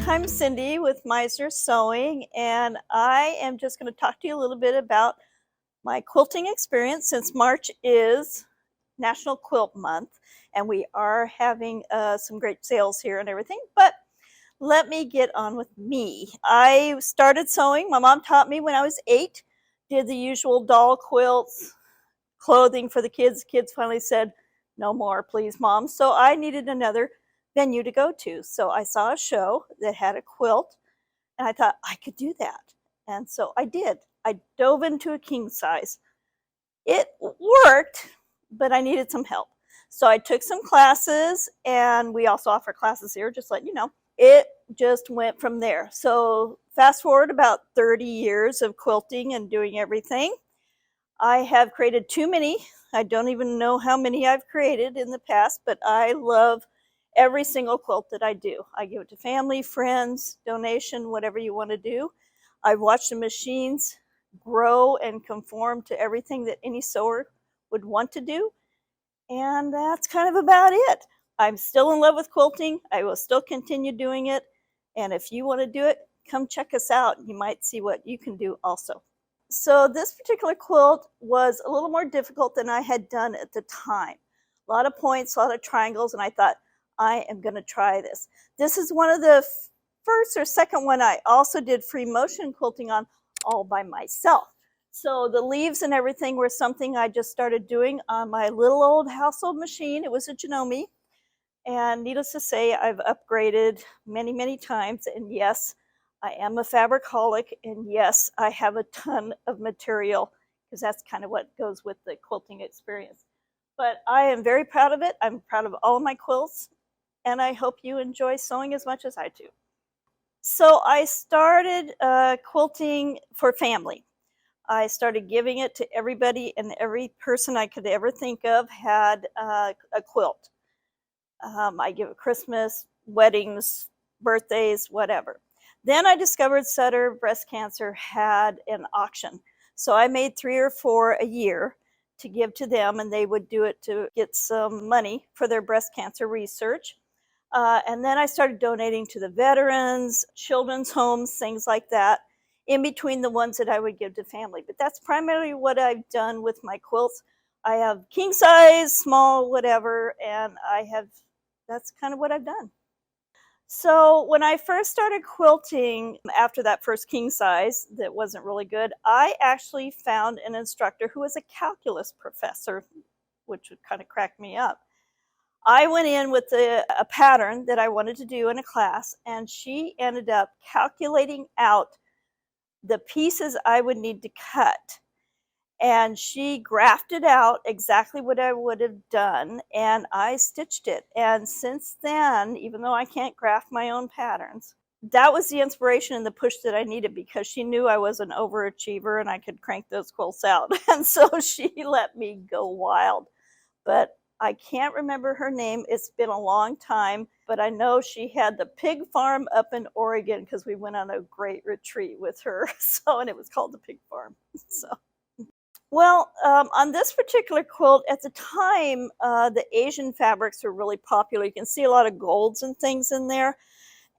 I'm Cindy with Meissner Sewing, and I am just going to talk to you a little bit about my quilting experience since March is National Quilt Month, and we are having some great sales here and everything, but let me get on with me. I started sewing. My mom taught me when I was 8, did the usual doll quilts, clothing for the kids. Kids finally said, no more, please, Mom. So I needed another venue to go to. So I saw a show that had a quilt, and I thought I could do that. And so I did. I dove into a king size. It worked, but I needed some help. So I took some classes, and we also offer classes here, just letting you know. It just went from there. So fast forward about 30 years of quilting and doing everything. I have created too many. I don't even know how many I've created in the past, but I love every single quilt that I do. I give it to family, friends, donation, whatever you want to do. I've watched the machines grow and conform to everything that any sewer would want to do. And that's kind of about it. I'm still in love with quilting. I will still continue doing it. And if you want to do it, come check us out. You might see what you can do also. So this particular quilt was a little more difficult than I had done at the time. A lot of points, a lot of triangles, and I thought, I am going to try this. This is one of the first or second one I also did free motion quilting on all by myself. So the leaves and everything were something I just started doing on my little old household machine. It was a Janome. And needless to say, I've upgraded many, many times. And yes, I am a fabricaholic. And yes, I have a ton of material because that's kind of what goes with the quilting experience. But I am very proud of it. I'm proud of all of my quilts. And I hope you enjoy sewing as much as I do. So I started quilting for family. I started giving it to everybody, and every person I could ever think of had a quilt. I give it Christmas, weddings, birthdays, whatever. Then I discovered Sutter Breast Cancer had an auction. So I made 3 or 4 a year to give to them, and they would do it to get some money for their breast cancer research. And then I started donating to the veterans, children's homes, things like that, in between the ones that I would give to family. But that's primarily what I've done with my quilts. I have king size, small, whatever, and that's kind of what I've done. So when I first started quilting, after that first king size that wasn't really good, I actually found an instructor who was a calculus professor, which would kind of crack me up. I went in with a pattern that I wanted to do in a class, and she ended up calculating out the pieces I would need to cut. And she grafted out exactly what I would have done, and I stitched it. And since then, even though I can't graft my own patterns, that was the inspiration and the push that I needed, because she knew I was an overachiever and I could crank those quilts out. And so she let me go wild. But I can't remember her name. It's been a long time, but I know she had the pig farm up in Oregon because we went on a great retreat with her. So, and it was called the pig farm. So, well, on this particular quilt at the time, the Asian fabrics were really popular. You can see a lot of golds and things in there.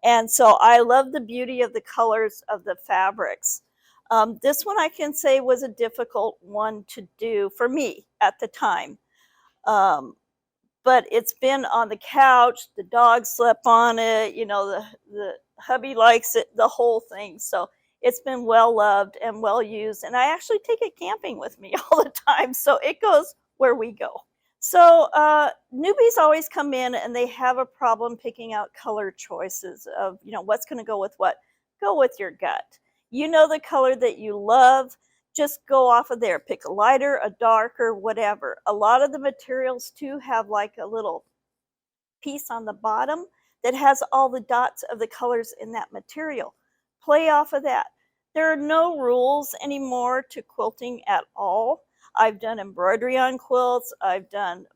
And so I love the beauty of the colors of the fabrics. This one I can say was a difficult one to do for me at the time. But it's been on the couch, the dog slept on it, you know, the hubby likes it, the whole thing. So it's been well loved and well used. And I actually take it camping with me all the time. So it goes where we go. So newbies always come in and they have a problem picking out color choices of, you know, what's going to go with what. Go with your gut. You know the color that you love. Just go off of there. Pick a lighter, a darker, whatever. A lot of the materials too have like a little piece on the bottom that has all the dots of the colors in that material. Play off of that. There are no rules anymore to quilting at all. I've done embroidery on quilts. I've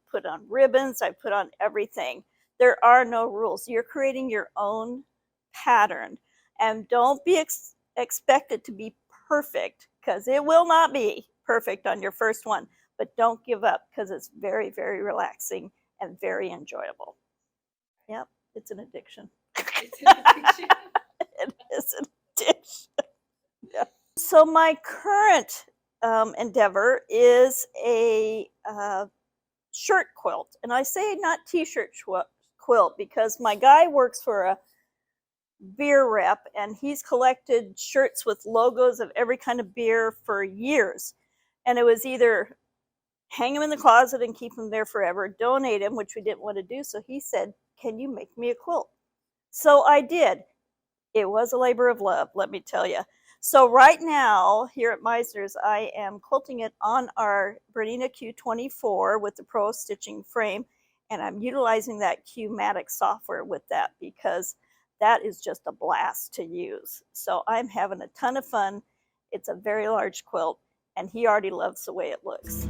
put on ribbons. I've put on everything. There are no rules. You're creating your own pattern, and don't be expected to be perfect, because it will not be perfect on your first one, but don't give up, because it's very, very relaxing and very enjoyable. Yep, it's an addiction. It's an addiction. is a dish. Yeah. So my current endeavor is a shirt quilt. And I say not t-shirt quilt because my guy works for a beer rep and he's collected shirts with logos of every kind of beer for years. And it was either hang them in the closet and keep them there forever, donate them, which we didn't want to do. So he said, can you make me a quilt? So I did. It was a labor of love, let me tell you. So right now here at Meissner's, I am quilting it on our Bernina Q24 with the Pro Stitching frame, and I'm utilizing that Q-Matic software with that because that is just a blast to use. So I'm having a ton of fun. It's a very large quilt, and he already loves the way it looks.